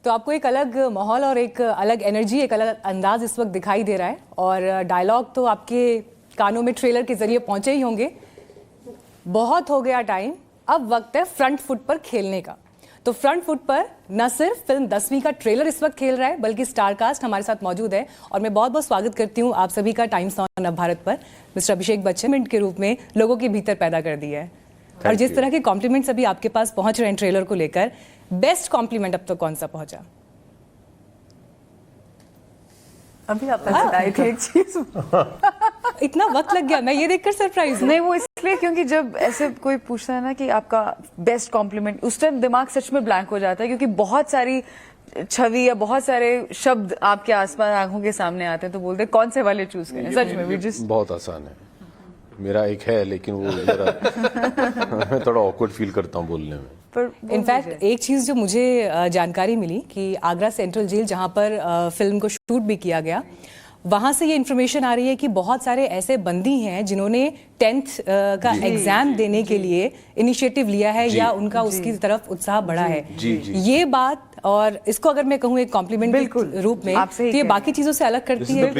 तो आपको एक अलग माहौल और एक अलग एनर्जी, एक अलग अंदाज इस वक्त दिखाई दे रहा है और डायलॉग तो आपके कानों में ट्रेलर के जरिए पहुंचे ही होंगे। बहुत हो गया टाइम, अब वक्त है फ्रंट फुट पर खेलने का। तो फ्रंट फुट पर न सिर्फ फिल्म 10वीं का ट्रेलर इस वक्त खेल रहा है, बल्कि स्टार कास्ट हमारे साथ मौजूद है और मैं बहुत बहुत स्वागत करती हूँ आप सभी का टाइम्स ऑन भारत पर। मिस्टर अभिषेक बच्चन मिनट के रूप में लोगों के भीतर पैदा कर दिया है और जिस तरह के कॉम्प्लीमेंट्स अभी आपके पास पहुंच रहे हैं ट्रेलर को लेकर, बेस्ट कॉम्प्लीमेंट अब तक कौन सा पहुंचा? अभी आप बताए थे एक चीज इतना वक्त लग गया, मैं ये देखकर सरप्राइज हूं। नहीं, वो इसलिए क्योंकि जब ऐसे कोई पूछता है ना कि आपका बेस्ट कॉम्प्लीमेंट, उस टाइम दिमाग सच में ब्लैंक हो जाता है क्योंकि बहुत सारी छवि या बहुत सारे शब्द आपके आसपास आंखों के सामने आते हैं, तो बोलते हैं कौन से वाले चूज करें। सच में बहुत आसान है। मेरा एक है लेकिन वो मैं थोड़ा ऑकवर्ड फील करता हूँ बोलने में। इनफैक्ट एक चीज़ जो मुझे जानकारी मिली कि आगरा सेंट्रल जेल जहाँ पर फिल्म को शूट भी किया गया, वहाँ से ये इन्फॉर्मेशन आ रही है कि बहुत सारे ऐसे बंदी हैं जिन्होंने 10th का एग्जाम देने के लिए इनिशिएटिव लिया है या उनका उसकी तरफ उत्साह बढ़ा है। ये बात, और इसको अगर मैं कहूँ एक कॉम्प्लीमेंट के रूप में, तो ये बाकी चीज़ों से अलग करती है।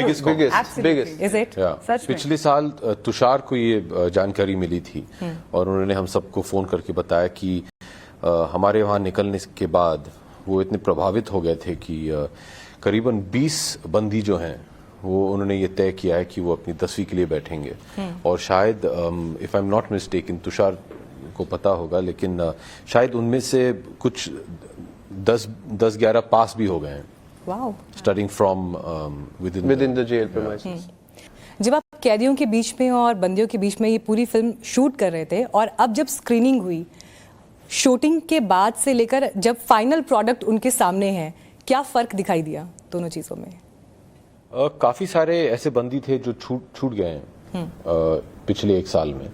पिछले साल तुषार को ये जानकारी मिली थी और उन्होंने हम सबको फोन करके बताया कि हमारे वहाँ निकलने के बाद वो इतने प्रभावित हो गए थे कि करीबन 20 बंदी जो हैं वो उन्होंने ये तय किया है कि वो अपनी 10वीं के लिए बैठेंगे। और शायद if I am not mistaken, Tushar को पता होगा, लेकिन शायद उनमें से कुछ 10-11 पास भी हो गए हैं studying from within the jail premises. जब आप कैदियों के बीच में और बंदियों के बीच में ये पूरी फिल्म शूट कर रहे थे और अब जब स्क्रीनिंग हुई, शूटिंग के बाद से लेकर जब फाइनल प्रोडक्ट उनके सामने है, क्या फर्क दिखाई दिया दोनों चीजों में? काफी सारे ऐसे बंदी थे जो छूट गए हैं पिछले एक साल में।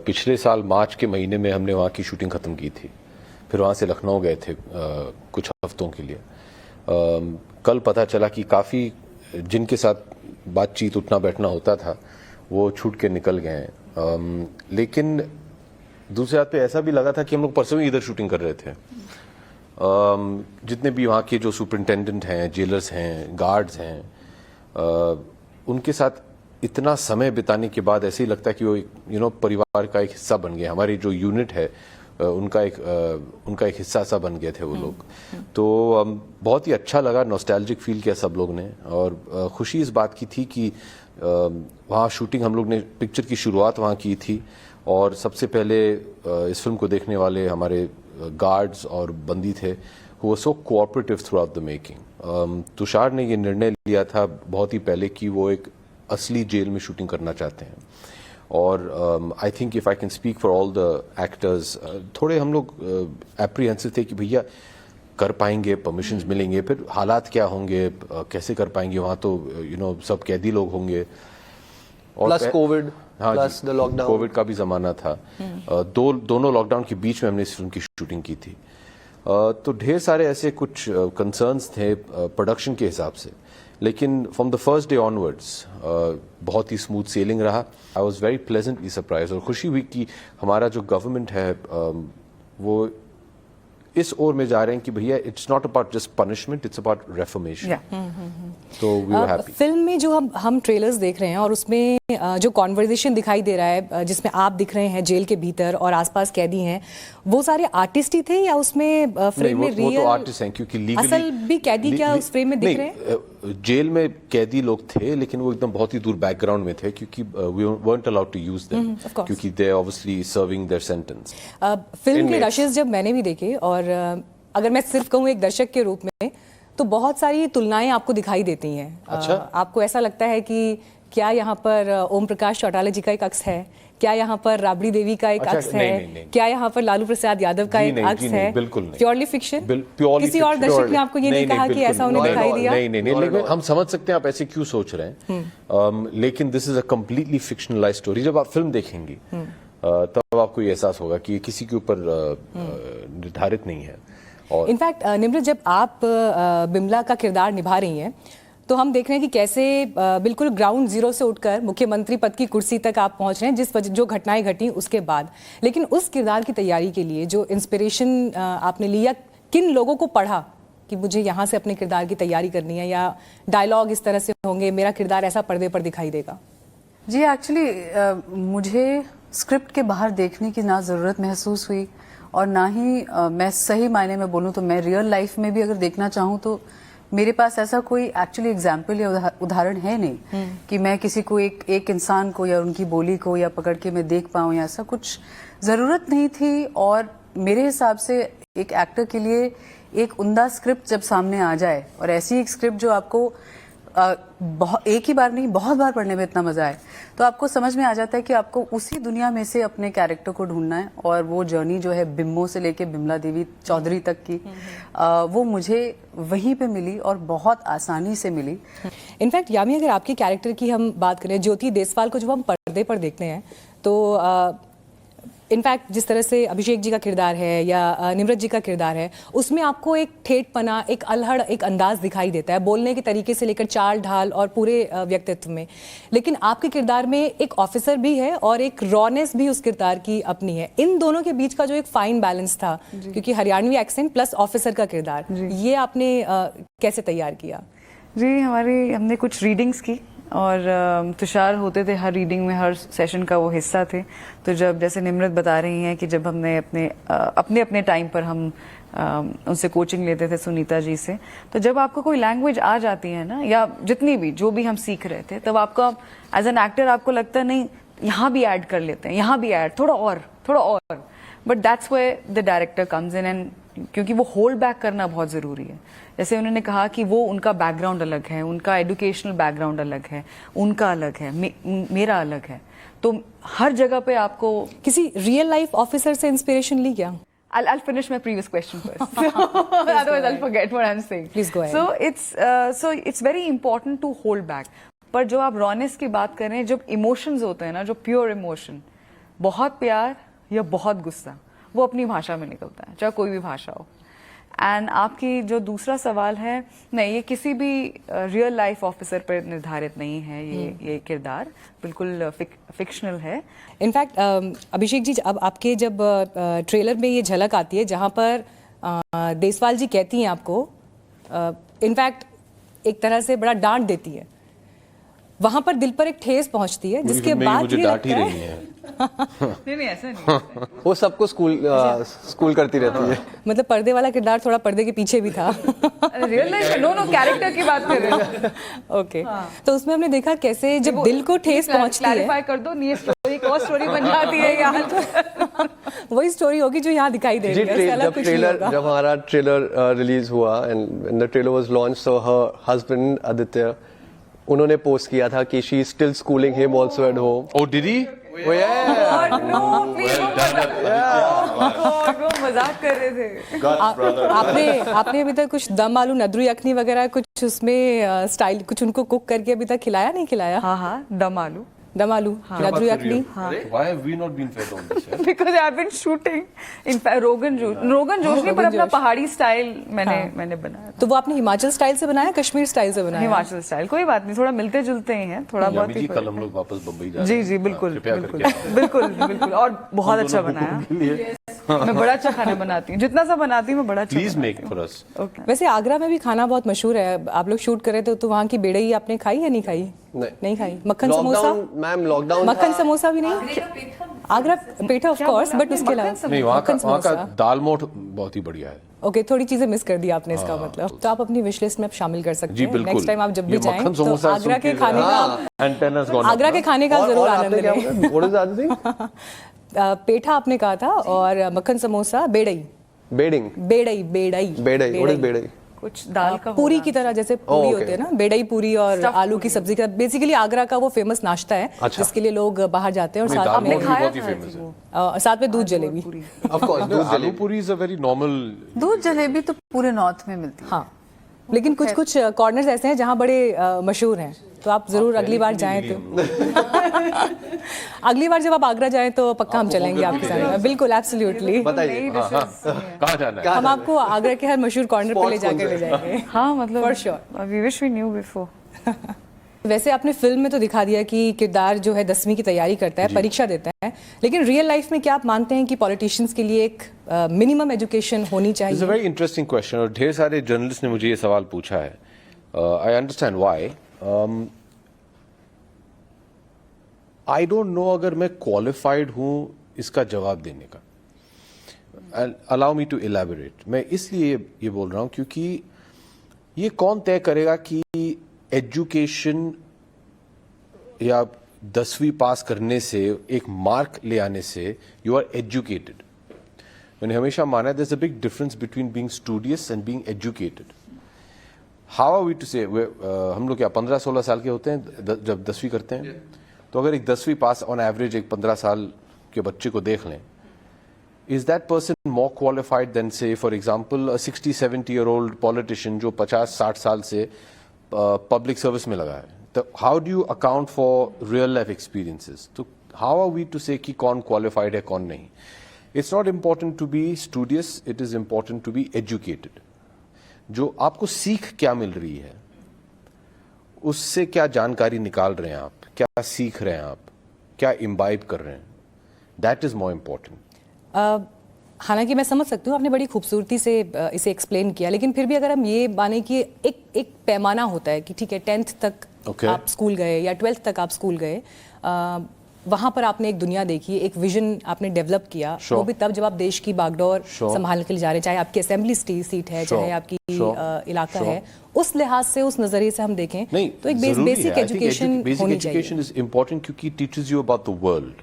पिछले साल मार्च के महीने में हमने वहाँ की शूटिंग खत्म की थी, फिर वहाँ से लखनऊ गए थे कुछ हफ्तों के लिए। कल पता चला कि काफी जिनके साथ बातचीत उठना बैठना होता था वो छूट के निकल गए हैं। लेकिन दूसरे हाथ पे ऐसा भी लगा था कि हम लोग परसों ही इधर शूटिंग कर रहे थे। जितने भी वहाँ के जो सुपरिटेंडेंट हैं, जेलर्स हैं, गार्ड्स हैं, उनके साथ इतना समय बिताने के बाद ऐसे ही लगता है कि वो परिवार का एक हिस्सा बन गए। हमारी जो यूनिट है उनका एक हिस्सा सा बन गए थे वो लोग। तो बहुत ही अच्छा लगा, नॉस्टैल्जिक फील किया सब लोग ने और खुशी इस बात की थी कि वहाँ शूटिंग हम लोग ने पिक्चर की शुरुआत वहाँ की थी और सबसे पहले इस फिल्म को देखने वाले हमारे गार्ड्स और बंदी थे who were so cooperative throughout the making। Tushar ने ये निर्णय लिया था बहुत ही पहले कि वो एक असली जेल में शूटिंग करना चाहते हैं और I think if I can speak for all the actors, थोड़े हम लोग एप्रीहेंसिव थे कि भैया कर पाएंगे, परमिशंस मिलेंगे, फिर हालात क्या होंगे, कैसे कर पाएंगे, वहाँ तो सब कैदी लोग होंगे और plus Covid, plus the lockdown, Covid का भी जमाना था। दोनों लॉकडाउन के बीच में हमने इस फिल्म की शूटिंग की थी। तो ढेर सारे ऐसे कुछ कंसर्न्स थे प्रोडक्शन के हिसाब से, लेकिन from the first day onwards बहुत ही स्मूथ सेलिंग रहा। I was very pleasantly surprise और खुशी हुई कि हमारा जो गवर्नमेंट है वो इस ओर में जा रहे हैं कि भैया it's not about just punishment, it's about reformation. तो वी वर हैप्पी। फिल्म में जो हम ट्रेलर्स देख रहे हैं और उसमें जो कॉन्वर्सेशन दिखाई दे रहा है, जिसमें आप दिख रहे हैं जेल के भीतर और आसपास कैदी हैं, वो सारे आर्टिस्ट ही थे या उसमें फ्रेम में रियल वो तो आर्टिस्ट हैं क्योंकि लीगली असल भी कैदी क्या उस फ्रेम में दिख रहे हैं? जेल में कैदी लोग थे लेकिन वो एकदम बहुत ही दूर बैकग्राउंड में थे क्योंकि we weren't allowed to use them क्योंकि they are obviously serving their sentence। Film के रशेस जब मैंने भी देखे और अगर मैं सिर्फ कहूँ एक दर्शक के रूप में, तो बहुत सारी तुलनाएं आपको दिखाई देती हैं। अच्छा? आपको ऐसा लगता है कि क्या यहाँ पर ओम प्रकाश चौटाला जी का एक अक्स है, क्या यहाँ पर राबड़ी देवी का एक अक्स है, नहीं। क्या यहाँ पर लालू प्रसाद यादव का एक अक्स है? बिल्कुल नहीं, प्योरली फिक्शन। किसी और दर्शक ने आपको ये नहीं कहा कि ऐसा उन्हें दिखाई दिया? नहीं, हम समझ सकते हैं आप ऐसे क्यों सोच रहे हैं, लेकिन this is a completely fictionalized story. जब आप फिल्म देखेंगी तब आपको ये एहसास होगा कि ये किसी के ऊपर निर्धारित नहीं है। और इनफैक्ट निम्रत, जब आप बिमला का किरदार निभा रही हैं तो हम देख रहे हैं कि कैसे बिल्कुल ग्राउंड जीरो से उठकर मुख्यमंत्री पद की कुर्सी तक आप पहुंच रहे हैं, जो घटनाएं घटी उसके बाद। लेकिन उस किरदार की तैयारी के लिए जो इंस्पिरेशन आपने लिया, किन लोगों को पढ़ा कि मुझे यहाँ से अपने किरदार की तैयारी करनी है, या डायलॉग इस तरह से होंगे, मेरा किरदार ऐसा पर्दे पर दिखाई देगा? जी एक्चुअली मुझे स्क्रिप्ट के बाहर देखने की ना ज़रूरत महसूस हुई, और ना ही मैं सही मायने में बोलूँ तो मैं रियल लाइफ में भी अगर देखना चाहूँ तो मेरे पास ऐसा कोई एक्चुअली एग्जाम्पल या उदाहरण है नहीं कि मैं किसी को एक इंसान को या उनकी बोली को या पकड़ के मैं देख पाऊँ, या ऐसा कुछ ज़रूरत नहीं थी। और मेरे हिसाब से एक एक्टर के लिए एक उम्दा स्क्रिप्ट जब सामने आ जाए, और ऐसी एक स्क्रिप्ट जो आपको एक ही बार नहीं बहुत बार पढ़ने में इतना मजा आए, तो आपको समझ में आ जाता है कि आपको उसी दुनिया में से अपने कैरेक्टर को ढूंढना है। और वो जर्नी जो है बिम्बो से लेके बिमला देवी चौधरी तक की, वो मुझे वहीं पे मिली और बहुत आसानी से मिली। इनफैक्ट यामी, अगर आपके कैरेक्टर की हम बात करें, ज्योति देसवाल को जब हम पर्दे पर देखते हैं तो इनफैक्ट जिस तरह से अभिषेक जी का किरदार है या निम्रत जी का किरदार है, उसमें आपको एक ठेठपना, एक अल्हड़, एक अंदाज दिखाई देता है बोलने के तरीके से लेकर चाल ढाल और पूरे व्यक्तित्व में। लेकिन आपके किरदार में एक ऑफिसर भी है और एक रॉनेस भी उस किरदार की अपनी है। इन दोनों के बीच का जो एक फाइन बैलेंस था, क्योंकि हरियाणवी एक्सेंट प्लस ऑफिसर का किरदार, ये आपने कैसे तैयार किया? जी हमने कुछ रीडिंग्स की, और तुषार होते थे हर रीडिंग में, हर सेशन का वो हिस्सा थे। तो जब जैसे निम्रत बता रही हैं कि जब हमने अपने टाइम पर हम उनसे कोचिंग लेते थे सुनीता जी से, तो जब आपको कोई लैंग्वेज आ जाती है ना, या जितनी भी जो भी हम सीख रहे थे, तब आपका एज एन एक्टर आपको लगता है नहीं यहाँ भी ऐड कर लेते हैं, यहाँ भी ऐड थोड़ा और, but that's where the director comes in, and क्योंकि वो होल्ड बैक करना बहुत ज़रूरी है। जैसे उन्होंने कहा कि वो उनका बैकग्राउंड अलग है, उनका एजुकेशनल बैकग्राउंड अलग है, उनका अलग है, मेरा अलग है, तो हर जगह पे आपको किसी रियल लाइफ ऑफिसर से इंस्पिरेशन ली क्या? I'll finish my previous question first. Otherwise I'll forget what I'm saying. Please go ahead. So it's very important to hold back. पर जो आप रॉनेस की बात करें, जब इमोशंस होते हैं ना, जो प्योर इमोशन, बहुत प्यार या बहुत गुस्सा, वो अपनी भाषा में निकलता है, चाहे कोई भी भाषा हो। एंड आपकी जो दूसरा सवाल है, नहीं, ये किसी भी रियल लाइफ ऑफिसर पर निर्धारित नहीं है, ये किरदार बिल्कुल फिक्शनल है। इनफैक्ट अभिषेक जी, अब आपके जब ट्रेलर में ये झलक आती है जहाँ पर देसवाल जी कहती हैं आपको, इनफैक्ट एक तरह से बड़ा डांट देती है, वहां पर दिल पर एक ठेस पहुंचती है, जिसके बाद मुझे डांट ही रही है। नहीं ऐसा नहीं वो सबको स्कूल करती रहती है। मतलब पर्दे वाला किरदार थोड़ा पर्दे के पीछे भी था। रियल लाइफ नो कैरेक्टर की बात कर रहे हैं। ओके, तो उसमें हमने देखा कैसे जब दिल को ठेस पहुंचती है। क्लैरिफाई कर दो, ये स्टोरी को स्टोरी बन जाती है यार। वही स्टोरी होगी जो यहाँ दिखाई दे रही है। जब हमारा ट्रेलर रिलीज हुआ and the trailer was launch, so her husband Aditya, उन्होंने पोस्ट किया था कि she is still schooling him also at home. Oh, did he? मजाक कर रहे थे। आपने अभी तक कुछ दम आलू, नदरू यखनी वगैरह कुछ उसमें स्टाइल कुछ उनको कुक करके अभी तक खिलाया नहीं खिलाया? हाँ, दम आलू, नदरू यखनी। Why have we not been fed on this? Because I've been shooting in fact rogan josh नहीं, पर अपना पहाड़ी स्टाइल मैंने बनाया। तो वो आपने हिमाचल स्टाइल से बनाया, कश्मीर स्टाइल से बनाया? हिमाचल स्टाइल, कोई बात नहीं, थोड़ा मिलते जुलते ही हैं, थोड़ा बहुत ही। कल हम लोग वापस बम्बई जा रहे हैं। जी बिल्कुल, और बहुत अच्छा बनाया। मैं बड़ा अच्छा खाना बनाती हूँ, जितना सा बनाती हूँ मैं बड़ा अच्छा। Please make for us. वैसे आगरा में भी खाना बहुत मशहूर है, आप लोग शूट कर रहे थे तो वहाँ की बेड़ई आपने खाई या नहीं खाई? नहीं खाई। मक्खन समोसा मैम, लॉकडाउन मक्खन समोसा भी नहीं? आगरा पेठा ऑफ कोर्स, बट उसके अलावा नहीं, वहाँ का दाल मोठ बहुत ही बढ़िया है। ओके, थोड़ी चीजें मिस कर दी आपने, इसका मतलब। तो आप अपनी विश लिस्ट में शामिल कर सकते हैं। बिल्कुल। नेक्स्ट टाइम आप जब भी जाएं मक्खन तो समोसा आगरा के खाने का आगरा के खाने का जरूर आनंद लें। What is the other thing? पेठा आपने कहा था, और मक्खन समोसा, बेड़ई। बेड़िंग। What is बेड़ई? कुछ दाल का पूरी की तरह, जैसे पूरी होते हैं ना, बेड़ई पूरी और आलू की सब्जी का, बेसिकली आगरा का वो फेमस नाश्ता है। अच्छा। जिसके लिए लोग बाहर जाते हैं। और दाल साथ में मोठ भी बहुत ही फेमस है। साथ में दूध जलेबी। Of course, दूध आलू पूरी इज अ वेरी नॉर्मल। दूध जलेबी तो पूरे नॉर्थ में मिलती है। हाँ, लेकिन कुछ कॉर्नर्स ऐसे हैं जहाँ बड़े मशहूर हैं, तो आप जरूर अगली बार जाएं तो अगली बार जब आप आगरा जाएं तो पक्का हम चलेंगे आपके साथ। बिल्कुल, एब्सोल्युटली। बताइए कहाँ जाना है? हम आपको आगरा के हर मशहूर कॉर्नर पे ले जाके ले जाएंगे। हाँ, मतलब For sure. we wish we knew before. वैसे आपने फिल्म में तो दिखा दिया कि किरदार जो है 10वीं की तैयारी करता है, परीक्षा देता है, लेकिन रियल लाइफ में क्या आप मानते हैं कि पॉलिटिशियंस के लिए एक मिनिमम एजुकेशन होनी इट्स अ चाहिए? वेरी इंटरेस्टिंग क्वेश्चन और ढेर सारे जर्नलिस्ट ने मुझे ये सवाल पूछा है. I understand why. I don't know अगर मैं क्वालिफाइड हूं इसका जवाब देने का. Allow me to elaborate. मैं इसलिए ये बोल रहा हूं क्योंकि ये कौन तय करेगा कि एजुकेशन या 10वीं पास करने से, एक मार्क ले आने से यू आर एजुकेटेड. मैंने हमेशा माना है there is a big difference between being studious and being educated. How are we to say, हम लोग क्या 15-16 साल के होते हैं जब 10वीं करते हैं? तो अगर एक 10वीं पास ऑन एवरेज एक 15 साल के बच्चे को देख लें, is that person more qualified than, say, for example, a 60-70-year-old politician जो 50-60 साल से public service में लगा है? तो how do you account for real life experiences? तो how are we to say कि कौन qualified है कौन नहीं? It's not important to be studious, it is important to be educated. जो आपको सीख क्या मिल रही है, उससे क्या जानकारी निकाल रहे हैं आप, क्या सीख रहे हैं आप, क्या इम्बाइब कर रहे हैं, that is more important. हालांकि मैं समझ सकती हूँ, आपने बड़ी खूबसूरती से इसे एक्सप्लेन किया, लेकिन फिर भी अगर हम ये माने कि एक पैमाना होता है कि ठीक है 10th तक आप स्कूल गए या 12th तक आप स्कूल गए, वहां पर आपने एक दुनिया देखी, एक विजन आपने डेवलप किया, वो भी तब जब आप देश की बागडोर संभालने के लिए जा रहे हैं, चाहे आपकी असेंबली सीट है, चाहे आपकी इलाका है, उस लिहाज से, उस नजरिए से हम देखें तो एक बेसिक एजुकेशन होनी चाहिए. एजुकेशन इज इंपॉर्टेंट क्योंकि teachers you about the world.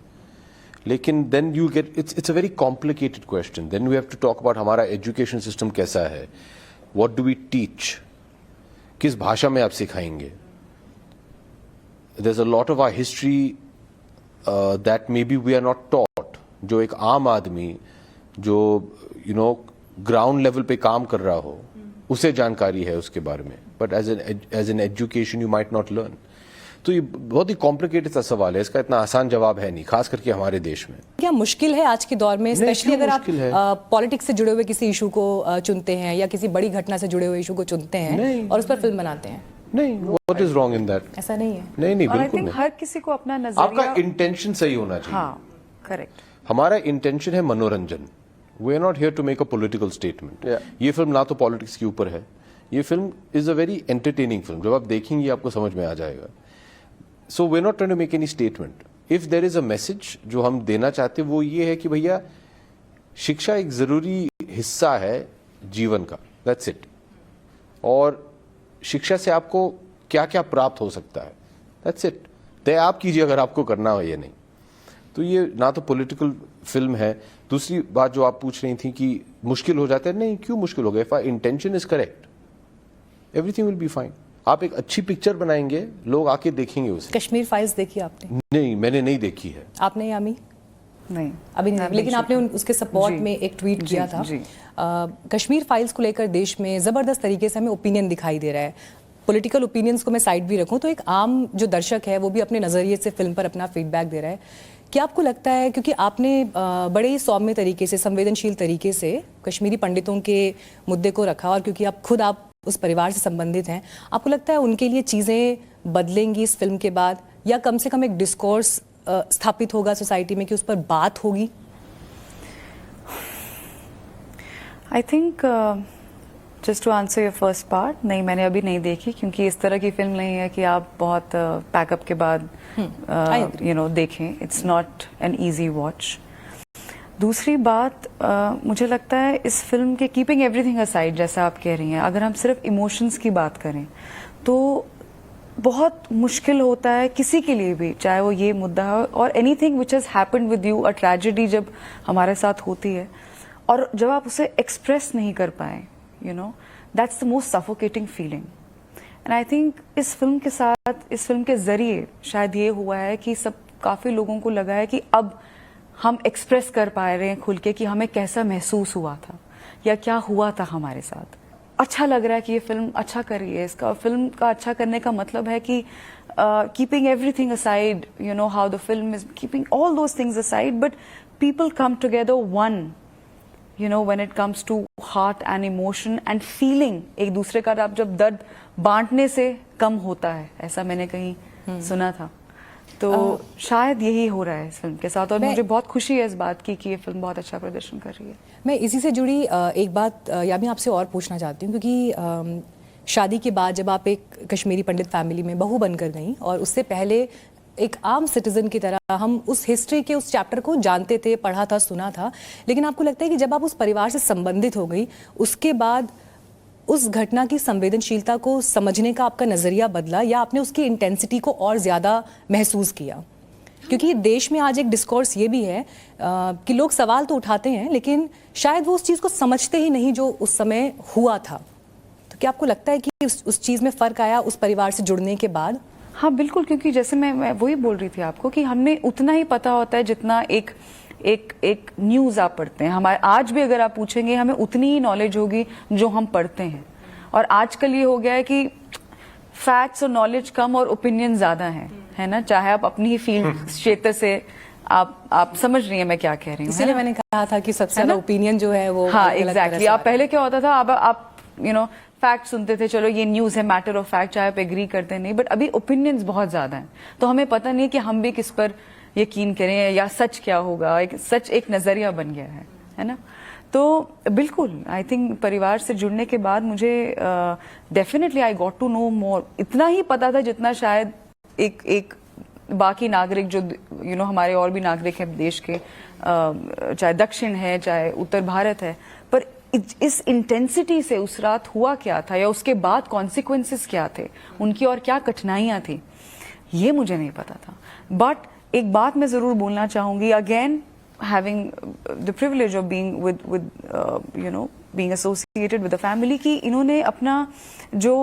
लेकिन then you get, it's a very complicated question. Then we have to talk about हमारा एजुकेशन सिस्टम कैसा है, व्हाट डू वी टीच, किस भाषा में आप सिखाएंगे. There is a lot of our history that maybe we are not taught. जो एक आम आदमी जो ग्राउंड लेवल पे काम कर रहा हो, उसे जानकारी है उसके बारे में, but as an education you might not learn. तो ये बहुत ही कॉम्प्लिकेटेड सा सवाल है, इसका इतना आसान जवाब है नहीं, खास करके हमारे देश में. क्या मुश्किल है आज के दौर में, स्पेशली अगर आप पॉलिटिक्स से जुड़े हुए किसी इशू को चुनते हैं या किसी बड़ी घटना से जुड़े हुए इशू को चुनते हैं और उस पर फिल्म बनाते हैं? नहीं, what is wrong in that? ऐसा नहीं है. नहीं, बिल्कुल नहीं. हर किसी को अपना नजरिया, आपका इंटेंशन सही होना चाहिए. हाँ, करेक्ट. हमारा इंटेंशन है मनोरंजन. We are not here to make a political statement. ये फिल्म ना तो पॉलिटिक्स के ऊपर है, ये film is a very entertaining film. जब आप देखेंगे आपको समझ में आ जाएगा. So we're not trying to make any statement. If there is a message जो हम देना चाहते हैं वो ये है कि भैया शिक्षा एक जरूरी हिस्सा है जीवन का. That's it. और शिक्षा से आपको क्या क्या प्राप्त हो सकता है, That's it. तय आप कीजिए अगर आपको करना हो या नहीं. तो ये ना तो पॉलिटिकल फिल्म है. दूसरी बात जो आप पूछ रही थी कि मुश्किल हो जाता है, नहीं, क्यों मुश्किल हो गया? If our intention is correct, everything will be fine. आप एक अच्छी पिक्चर बनाएंगे, लोग आके देखेंगे उसे. कश्मीर फाइल्स देखी आपने? नहीं, मैंने नहीं देखी है. आपने यामी? नहीं, अभी नहीं, लेकिन आपने उसके सपोर्ट में एक ट्वीट किया था. कश्मीर फाइल्स को लेकर देश में जबरदस्त तरीके से हमें ओपिनियन दिखाई दे रहा है. पॉलिटिकल ओपिनियंस को मैं साइड भी रखूं तो एक आम जो दर्शक है वो भी अपने नजरिए से फिल्म पर अपना फीडबैक दे रहा है. क्या आपको लगता है, क्योंकि आपने बड़े ही सौम्य तरीके से, संवेदनशील तरीके से कश्मीरी पंडितों के मुद्दे को रखा, और क्योंकि आप उस परिवार से संबंधित हैं, आपको लगता है उनके लिए चीज़ें बदलेंगी इस फिल्म के बाद, या कम से कम एक डिस्कोर्स स्थापित होगा सोसाइटी में कि उस पर बात होगी? I think just to answer your first part, नहीं, मैंने अभी नहीं देखी क्योंकि इस तरह की फिल्म नहीं है कि आप बहुत पैकअप के बाद देखें. It's not an easy watch. दूसरी बात, मुझे लगता है इस फिल्म के, कीपिंग एवरीथिंग असाइड जैसा आप कह रही हैं, अगर हम सिर्फ इमोशंस की बात करें तो बहुत मुश्किल होता है किसी के लिए भी, चाहे वो ये मुद्दा हो और anything which has happened with you, a tragedy जब हमारे साथ होती है और जब आप उसे एक्सप्रेस नहीं कर पाए, that's the most suffocating feeling. And I think इस फिल्म के साथ, इस फिल्म के जरिए शायद ये हुआ है कि काफी लोगों को लगा है कि अब हम एक्सप्रेस कर पा रहे हैं खुल के कि हमें कैसा महसूस हुआ था या क्या हुआ था हमारे साथ. अच्छा लग रहा है कि ये फिल्म अच्छा कर रही है. इसका, फिल्म का अच्छा करने का मतलब है कि keeping everything aside, how the film is keeping all those things aside, but people come together one you know when it comes to heart and emotion and feeling, एक दूसरे का आप जब दर्द बांटने से कम होता है, ऐसा मैंने कहीं सुना था। तो शायद यही हो रहा है इस फिल्म के साथ, और मुझे बहुत खुशी है इस बात की कि ये फिल्म बहुत अच्छा प्रदर्शन कर रही है। मैं इसी से जुड़ी एक बात यामी आपसे और पूछना चाहती हूँ, क्योंकि शादी के बाद जब आप एक कश्मीरी पंडित फैमिली में बहू बनकर गई, और उससे पहले एक आम सिटीजन की तरह हम उस हिस्ट्री के उस चैप्टर को जानते थे, पढ़ा था, सुना था, लेकिन आपको लगता है कि जब आप उस परिवार से संबंधित हो गई, उसके बाद उस घटना की संवेदनशीलता को समझने का आपका नजरिया बदला, या आपने उसकी इंटेंसिटी को और ज्यादा महसूस किया? क्योंकि देश में आज एक डिस्कोर्स ये भी है कि लोग सवाल तो उठाते हैं, लेकिन शायद वो उस चीज को समझते ही नहीं जो उस समय हुआ था। तो क्या आपको लगता है कि उस चीज में फर्क आया उस परिवार से जुड़ने के बाद? हाँ बिल्कुल, क्योंकि जैसे मैं वही बोल रही थी आपको कि हमने उतना ही पता होता है जितना एक न्यूज़ आप पढ़ते हैं। हमारे आज भी अगर आप पूछेंगे हमें उतनी ही नॉलेज होगी जो हम पढ़ते हैं। और आजकल ये हो गया है कि फैक्ट्स और नॉलेज कम और ओपिनियन ज्यादा है ना, चाहे आप अपनी ही फील्ड क्षेत्र से आप समझ रही हैं मैं क्या कह रही हूँ। इसलिए मैंने कहा था कि सबसे ज्यादा ओपिनियन जो है वो हाँ एग्जैक्टली। आप पहले क्या होता था, अब आप यू नो फैक्ट सुनते थे, चलो ये न्यूज है, मैटर ऑफ फैक्ट, चाहे आप एग्री करते नहीं, बट अभी ओपिनियंस बहुत ज्यादा हैं, तो हमें पता नहीं कि हम भी किस पर यकीन करें या सच क्या होगा। सच एक नजरिया बन गया है ना। तो बिल्कुल आई थिंक परिवार से जुड़ने के बाद मुझे definitely I got to know more. इतना ही पता था जितना शायद एक बाकी नागरिक जो यू नो हमारे और भी नागरिक हैं देश के, चाहे दक्षिण है चाहे उत्तर भारत है, पर इस इंटेंसिटी से उस रात हुआ क्या था या उसके बाद कॉन्सिक्वेंसेस क्या थे उनकी और क्या कठिनाइयां थी, ये मुझे नहीं पता था। बट एक बात मैं जरूर बोलना चाहूंगी, again having the privilege of being with you know being associated with the family, कि इन्होंने अपना जो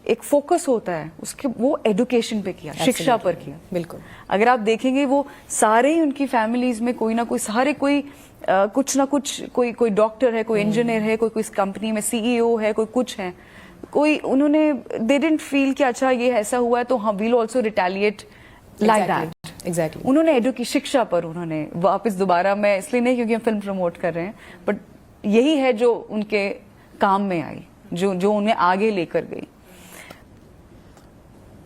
एक फोकस होता है उसके वो एजुकेशन पे किया, शिक्षा पर किया। बिल्कुल, अगर आप देखेंगे वो सारे ही उनकी फैमिलीज में कोई ना कोई सारे कोई कुछ ना कुछ, कोई डॉक्टर है, कोई इंजीनियर है, कोई कंपनी में सीईओ है, कोई कुछ है, कोई उन्होंने दे डिडंट फील कि अच्छा ये ऐसा हुआ है तो हम will also retaliate like that. Exactly. उन्होंने शिक्षा पर उन्होंने वापस दोबारा, मैं इसलिए नहीं क्योंकि हम फिल्म प्रमोट कर रहे हैं, बट यही है जो उनके काम में आई, जो उन्हें आगे लेकर गई।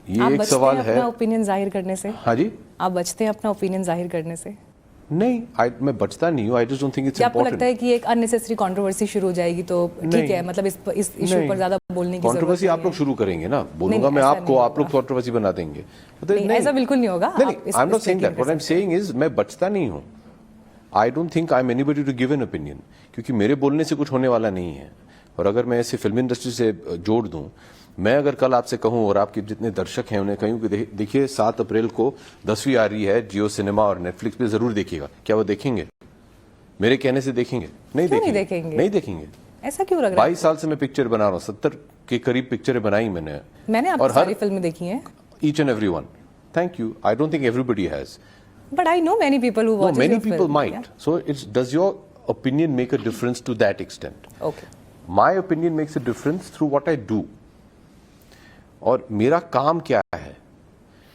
ये एक सवाल है अपना ओपिनियन जाहिर करने से। हाँ जी, आप बचते हैं अपना ओपिनियन जाहिर करने से? नहीं, मैं बचता नहीं हूँ। I just don't think it's आपको इम्पोर्टेंट। लगता है कि एक अननेसेसरी कंट्रोवर्सी शुरू हो जाएगी तो ठीक है, मतलब इस इशू पर ज्यादा बोलने की कंट्रोवर्सी आप लोग शुरू करेंगे ना, बोलूंगा मैं आपको, आप लोग कंट्रोवर्सी बना देंगे। नहीं, ऐसा बिल्कुल नहीं होगा। नहीं, I am not saying that. What I am saying is मैं बचता नहीं हूँ। I don't think I am anybody to give an opinion, क्योंकि मेरे बोलने से कुछ होने वाला नहीं है। और अगर मैं ऐसे फिल्म इंडस्ट्री से जोड़ दूं, मैं अगर कल आपसे कहूं और आपके जितने दर्शक हैं उन्हें कहूं कि देखिए 7 अप्रैल को 10वीं आ रही है जियो सिनेमा और नेटफ्लिक्स पे, जरूर देखिएगा, क्या वो देखेंगे? मेरे कहने से देखेंगे? नहीं देखेंगे। नहीं देखेंगे। ऐसा क्यों लग रहा है? 22 साल से मैं पिक्चर बना रहा हूँ, 70 के करीब पिक्चरें बनाई मैंने आपकी सारी फिल्में देखी हैं। Each and every one. Thank you. I don't think everybody has, but I know many people who watch, many people might. So it's, does your opinion make a difference to that extent? Okay. My opinion makes a difference through what I do. और मेरा काम क्या है?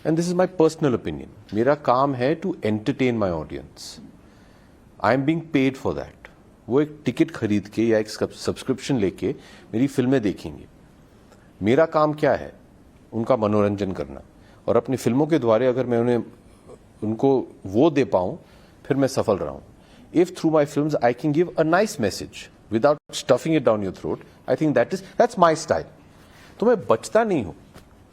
And this is my personal opinion. मेरा काम है to entertain my audience. I am being paid for that. वो एक टिकट खरीद के या एक सब्सक्रिप्शन लेके मेरी फिल्में देखेंगे। मेरा काम क्या है? उनका मनोरंजन करना। और अपनी फिल्मों के द्वारा अगर मैं उनको वो दे पाऊं, फिर मैं सफल रहा हूं। If through my films I can give a nice message without stuffing it down your throat, I think that's my style. तो मैं बचता नहीं हूं।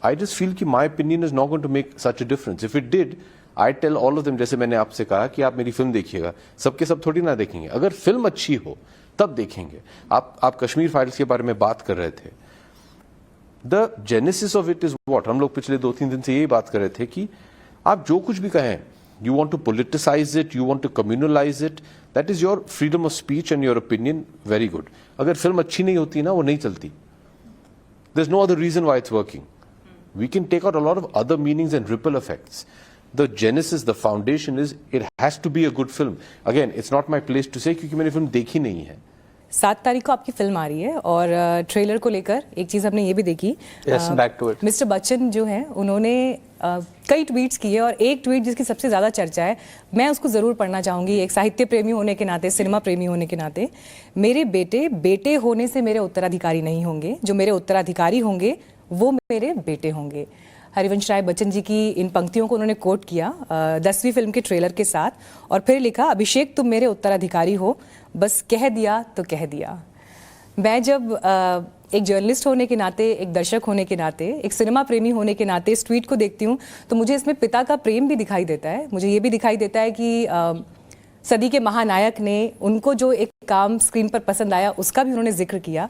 I just feel कि my opinion is not going to make such a difference. If it did, I tell all of them, जैसे मैंने आपसे कहा कि आप मेरी फिल्म देखिएगा, सबके सब थोड़ी ना देखेंगे। अगर फिल्म अच्छी हो तब देखेंगे। आप कश्मीर फाइल्स के बारे में बात कर रहे थे। The genesis of it is what? हम लोग पिछले 2-3 दिन से यही बात कर रहे थे कि आप जो कुछ भी कहें, you want to politicize it, you want to communalize it, that is your freedom of speech and your opinion, very good. अगर फिल्म अच्छी नहीं होती ना, वो नहीं चलती. There's no other reason why it's working. We can take out a lot of other meanings and ripple effects. The genesis, the foundation is it has to be a good film. Again, it's not my place to say क्योंकि मैंने film देखी नहीं है. 7 तारीख को आपकी film आ रही है और ट्रेलर को लेकर एक चीज़ हमने ये भी देखी। Yes, back to it. Mister Bachchan जो हैं उन्होंने कई ट्वीट्स किए और एक ट्वीट जिसकी सबसे ज़्यादा चर्चा है, मैं उसको ज़रूर पढ़ना चाहूँगी। एक साहित्य प्रेमी होने के नाते, सिनेमा प्रेमी होने के नाते, मेरे बेटे बेटे होने से मेरे उत्तराधिकारी नहीं होंगे, जो मेरे उत्तराधिकारी होंगे वो मेरे बेटे होंगे। हरिवंश राय बच्चन जी की इन पंक्तियों को उन्होंने कोट किया 10वीं फिल्म के ट्रेलर के साथ और फिर लिखा, अभिषेक तुम मेरे उत्तराधिकारी हो, बस कह दिया तो कह दिया। मैं जब एक जर्नलिस्ट होने के नाते, एक दर्शक होने के नाते, एक सिनेमा प्रेमी होने के नाते इस ट्वीट को देखती हूँ तो मुझे इसमें पिता का प्रेम भी दिखाई देता है। मुझे ये भी दिखाई देता है कि सदी के महानायक ने उनको जो एक काम स्क्रीन पर पसंद आया उसका भी उन्होंने जिक्र किया।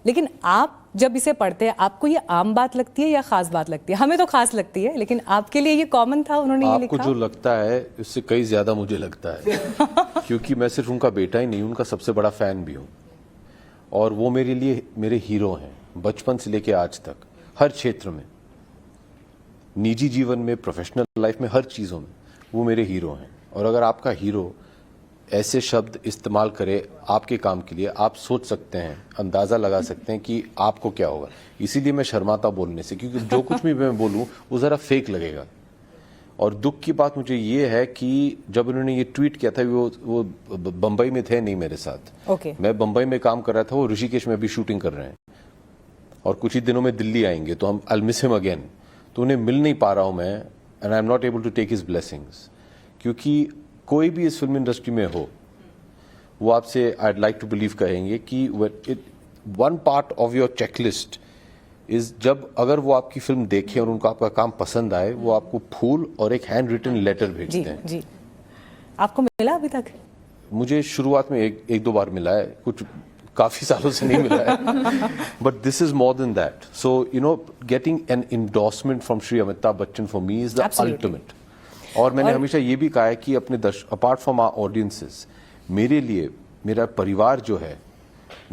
लेकिन आप जब इसे पढ़ते हैं आपको ये आम बात लगती है या खास बात लगती है? हमें तो खास लगती है, लेकिन आपके लिए ये कॉमन था, उन्होंने ये लिखा? आपको जो लगता है इससे कई ज्यादा मुझे लगता है क्योंकि मैं सिर्फ उनका बेटा ही नहीं, उनका सबसे बड़ा फैन भी हूँ और वो मेरे लिए मेरे हीरो हैं बचपन से लेके आज तक, हर क्षेत्र में, निजी जीवन में, प्रोफेशनल लाइफ में, हर चीज़ों में वो मेरे हीरो हैं। और अगर आपका हीरो ऐसे शब्द इस्तेमाल करे आपके काम के लिए, आप सोच सकते हैं, अंदाज़ा लगा सकते हैं कि आपको क्या होगा। इसीलिए मैं शर्माता बोलने से, क्योंकि जो कुछ भी मैं बोलूँ वो ज़रा फेक लगेगा। और दुख की बात मुझे ये है कि जब उन्होंने ये ट्वीट किया था, वो बम्बई में थे नहीं मेरे साथ। Okay. मैं बम्बई में काम कर रहा था, वो ऋषिकेश में भी शूटिंग कर रहे हैं और कुछ ही दिनों में दिल्ली आएंगे, तो हम आई मिस हिम अगेन। तो उन्हें मिल नहीं पा रहा हूँ मैं, and I am not able to take his blessings. क्योंकि कोई भी इस फिल्म इंडस्ट्री में हो, वो आपसे आई लाइक टू बिलीव कहेंगे कि one part of your checklist is, जब अगर वो आपकी फिल्म देखें और उनको आपका काम पसंद आए, वो आपको फूल और एक हैंड रिटन लेटर भेजते हैं। जी, आपको मिला अभी तक? मुझे शुरुआत में एक दो बार मिला है, कुछ काफी सालों से नहीं मिला है, but this is more than that. So you know, getting an endorsement from Shri Amitabh Bachchan for me is the ultimate. और मैंने हमेशा ये भी कहा है कि अपने अपार्ट फ्रॉम आवर ऑडियंसेस, मेरे लिए मेरा परिवार जो है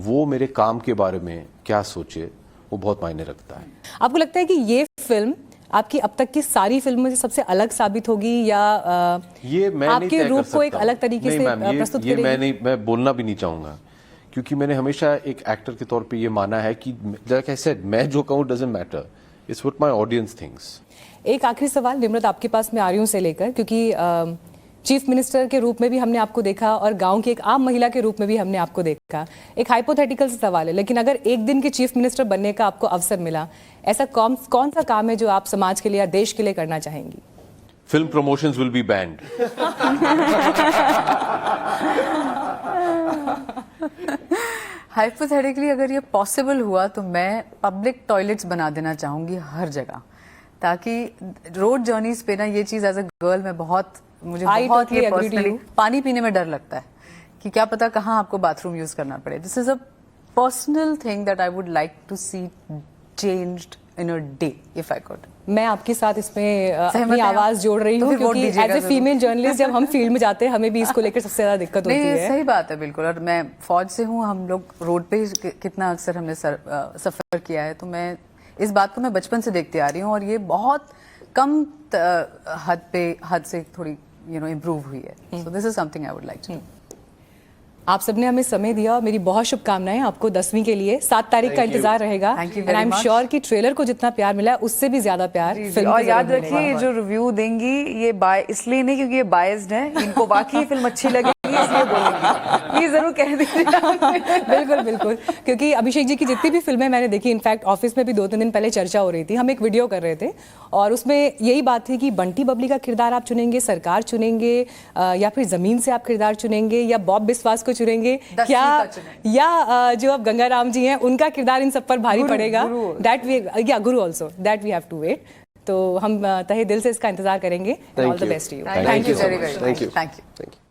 वो मेरे काम के बारे में क्या सोचे, वो बहुत मायने रखता है। आपको लगता है कि ये फिल्म आपकी अब तक की सारी फिल्मों से सबसे अलग साबित होगी या ये मैं आपके रूप को एक अलग तरीके से प्रस्तुत करेगी? मैं बोलना भी नहीं चाहूंगा, क्योंकि मैंने हमेशा एक एक्टर के तौर पे ये माना है कि लाइक आई सेड, मैं जो कहूँ doesn't matter, it's what my audience thinks. एक आखिरी सवाल निम्रत आपके पास मैं आ रही हूँ से लेकर, क्योंकि चीफ मिनिस्टर के रूप में भी हमने आपको देखा और गांव की एक आम महिला के रूप में भी हमने आपको देखा। एक हाइपोथेटिकल सवाल है, लेकिन अगर एक दिन के चीफ मिनिस्टर बनने का आपको अवसर मिला, ऐसा कौन सा काम है जो आप समाज के लिए या देश के लिए करना चाहेंगी? Film promotions will be band. Hypothetically अगर ये पॉसिबल हुआ तो मैं पब्लिक टॉयलेट्स बना देना चाहूंगी हर जगह, ताकि रोड जर्नीज पे ना ये चीज एज अ गर्ल में मुझे बहुत ये पर्सनली पानी पीने में डर लगता है कि क्या पता कहाँ आपको बाथरूम यूज करना पड़े। This is a personal thing that I would like to see changed in a day if I could. मैं आपके साथ इसमें अपनी आवाज जोड़ रही हूँ, क्योंकि एज ए फीमेल जर्नलिस्ट जब हम फील्ड में जाते हैं हमें भी इसको लेकर सबसे ज्यादा दिक्कत होती है। सही बात है, बिल्कुल। और मैं फौज से हूँ, हम लोग रोड पे कितना अक्सर हमने सफर किया है, तो मैं इस बात को मैं बचपन से देखती आ रही हूँ और ये बहुत कम हद से थोड़ी इम्प्रूव हुई है। So this is something I would like to. आप सबने हमें समय दिया और मेरी बहुत शुभकामनाएं आपको 10वीं के लिए। 7 तारीख का इंतजार रहेगा एंड आई एम श्योर कि ट्रेलर को जितना प्यार मिला है उससे भी ज्यादा प्यार फिल्म और याद रखिए जो रिव्यू देंगी ये इसलिए नहीं क्योंकि ये बायस्ड है, इनको वाकई फिल्म अच्छी लगेगी इसलिए बोलेंगी, ये जरूर कह दीजिए। बिल्कुल बिल्कुल, क्योंकि अभिषेक जी की जितनी भी फिल्में मैंने देखी, इनफैक्ट ऑफिस में भी 2-3 दिन पहले चर्चा हो रही थी, हम एक वीडियो कर रहे थे और उसमें यही बात थी कि बंटी बबली का किरदार आप चुनेंगे, सरकार चुनेंगे या फिर जमीन से आप किरदार चुनेंगे या बॉब बिस्वास को चुनेंगे क्या, या जो अब गंगाराम जी हैं उनका किरदार इन सब पर भारी पड़ेगा। गुरु also, that we have to wait. तो हम तहे दिल से इसका इंतजार करेंगे। All the best to you. Thank you very much. Thank you.